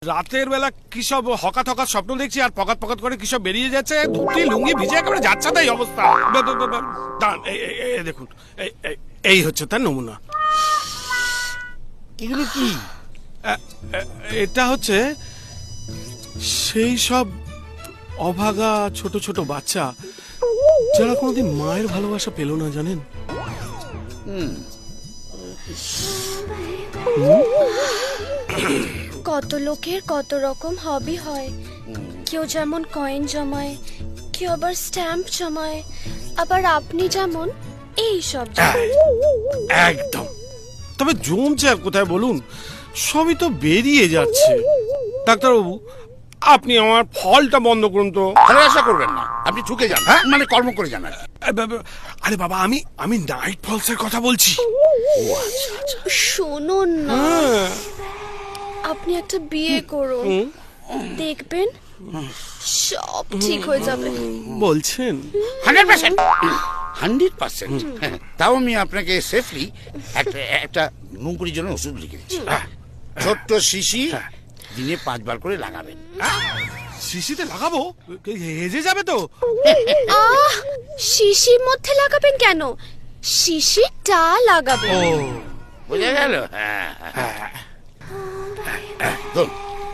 রাতের বেলা কি সব হকাত হকাত স্বপ্ন দেখছি আর পকাত পকাত করে কি সব বেরিয়ে যাচ্ছে, ধুতি লুঙ্গি ভিজে একেবারে যাচ্ছে তাই অবস্থা। দাঁড়ান, এই দেখুন, এই হচ্ছে তার নমুনা। এগুলো কি? এটা হচ্ছে সেই সব অভাগা ছোট ছোট বাচ্চা যারা কোনোদিন মায়ের ভালোবাসা পেল না, জানেন? কত লোকের কত রকম হবি হয়। কেউ যেমন কয়েন জমায়, কেউ আবার স্ট্যাম্প জমায়, আবার আপনি যেমন এই সব জমায়। একদম। তবে জমছে আর কোথায় বলুন, সবই তো বেরিয়ে যাচ্ছে। ডাক্তারবাবু, আপনি আমার ফলটা বন্ধ করুন তো। ভালো আশা করবেন না, আপনি ঠুকে যান। হ্যাঁ, মানে কর্ম করে যান। আরে বাবা, আমি নাইট ফলসের কথা বলছি। শুনুন না, আপনি একটা বিয়ে করুন, দেখবেন সব ঠিক হয়ে যাবে। বলছেন? 100%। তাও আমি আপনাকে সেফলি একটা নুঙ্কুরির জন্য ওষুধ লিখে দিচ্ছি। ছোট্ট শিশি, দিনে 5 বার করে লাগাবেন। শিশিতে লাগাবো? হেজে যাবে তো? শিশির মধ্যে লাগাবেন কেন, শিশিটা লাগাবেন। বোঝা গেল? হ্যাঁ।